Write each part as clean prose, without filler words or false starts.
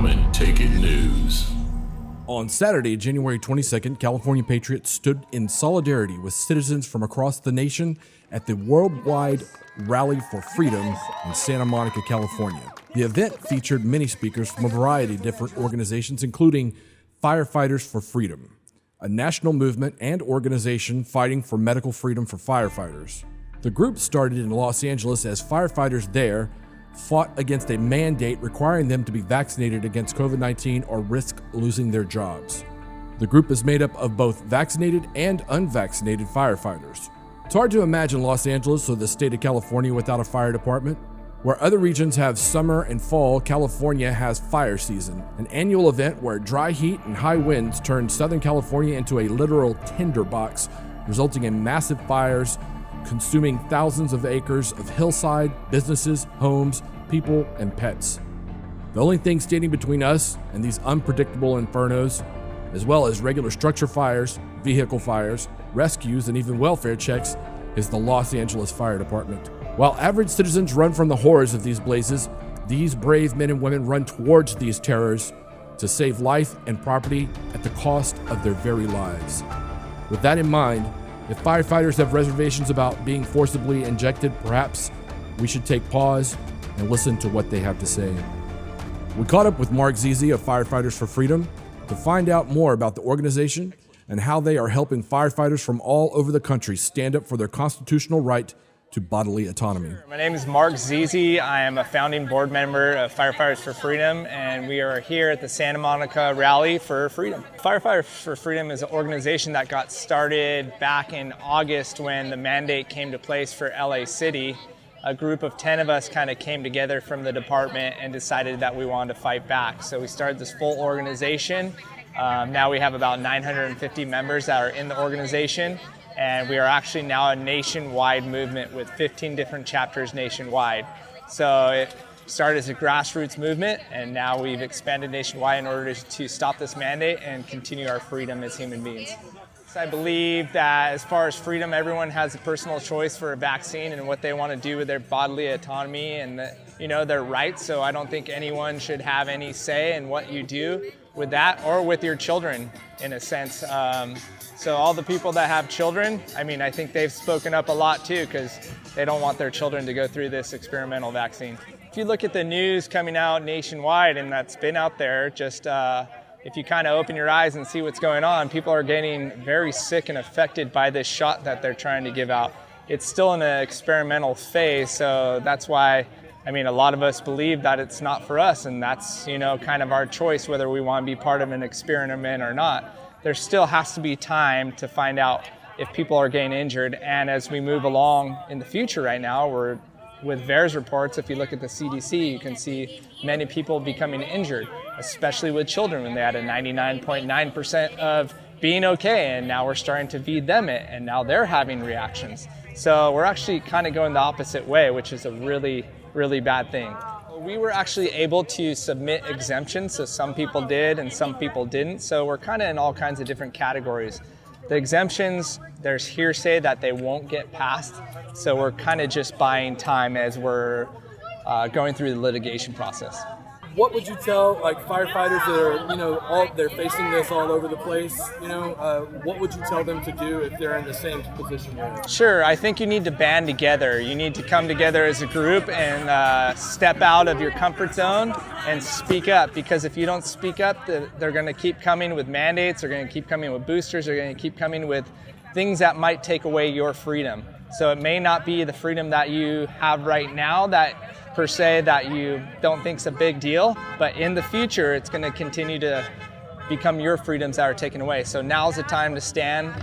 Commentating News. On Saturday, January 22nd, California patriots stood in solidarity with citizens from across the nation at the worldwide Rally for Freedom in Santa Monica, California. The event featured many speakers from a variety of different organizations, including Firefighters for Freedom, a national movement and organization fighting for medical freedom for firefighters. The group started in Los Angeles as firefighters there fought against a mandate requiring them to be vaccinated against COVID-19 or risk losing their jobs. The group is made up of both vaccinated and unvaccinated firefighters. It's hard to imagine Los Angeles or the state of California without a fire department. Where other regions have summer and fall, California has fire season, an annual event where dry heat and high winds turn Southern California into a literal tinderbox, resulting in massive fires consuming thousands of acres of hillside, businesses, homes, people, and pets. The only thing standing between us and these unpredictable infernos, as well as regular structure fires, vehicle fires, rescues, and even welfare checks, is the Los Angeles Fire Department. While average citizens run from the horrors of these blazes, these brave men and women run towards these terrors to save life and property at the cost of their very lives. With that in mind, if firefighters have reservations about being forcibly injected, perhaps we should take pause and listen to what they have to say. We caught up with Mark ZIZI of Firefighters for Freedom to find out more about the organization and how they are helping firefighters from all over the country stand up for their constitutional right to bodily autonomy. My name is Mark ZIZI. I am a founding board member of Firefighters for Freedom, and we are here at the Santa Monica Rally for Freedom. Firefighters for Freedom is an organization that got started back in August when the mandate came to place for LA City. A group of 10 of us kind of came together from the department and decided that we wanted to fight back. So we started this full organization. Now we have about 950 members that are in the organization. And we are actually now a nationwide movement with 15 different chapters nationwide. So it started as a grassroots movement, and now we've expanded nationwide in order to stop this mandate and continue our freedom as human beings. So I believe that as far as freedom, everyone has a personal choice for a vaccine and what they want to do with their bodily autonomy and their rights. So I don't think anyone should have any say in what you do with that or with your children, in a sense. So all the people that have children, I think they've spoken up a lot too, because they don't want their children to go through this experimental vaccine. If you look at the news coming out nationwide, and that's been out there, just if you kind of open your eyes and see what's going on, people are getting very sick and affected by this shot that they're trying to give out. It's still in an experimental phase, so that's why a lot of us believe that it's not for us, and that's kind of our choice whether we want to be part of an experiment or not. There still has to be time to find out if people are getting injured, and as we move along in the future right now, we're with VAERS reports. If you look at the CDC, you can see many people becoming injured, especially with children, when they had a 99.9% of being okay, and now we're starting to feed them it, and now they're having reactions. So we're actually kind of going the opposite way, which is a really, really bad thing. We were actually able to submit exemptions, so some people did and some people didn't. So we're kind of in all kinds of different categories. The exemptions, there's hearsay that they won't get passed, so we're kind of just buying time as we're going through the litigation process. What would you tell firefighters that are they're facing this all over the place? What would you tell them to do if they're in the same position you're in? Sure, I think you need to band together. You need to come together as a group and step out of your comfort zone and speak up. Because if you don't speak up, they're going to keep coming with mandates. They're going to keep coming with boosters. They're going to keep coming with things that might take away your freedom. So it may not be the freedom that you have right now per se that you don't think is a big deal, but in the future it's going to continue to become your freedoms that are taken away. So now's the time to stand.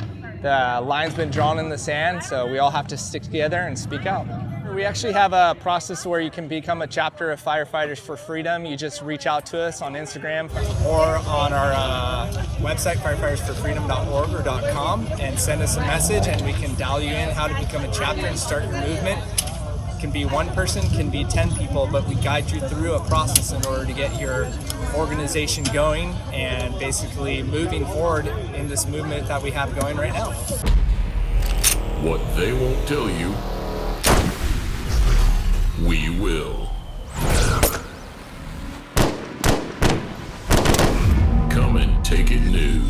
The line's been drawn in the sand, so we all have to stick together and speak out. We actually have a process where you can become a chapter of Firefighters for Freedom. You just reach out to us on Instagram or on our website, firefightersforfreedom.org or .com, and send us a message, and we can dial you in how to become a chapter and start your movement. Can be one person, can be 10 people, but we guide you through a process in order to get your organization going and basically moving forward in this movement that we have going right now. What they won't tell you, we will. and Take It News.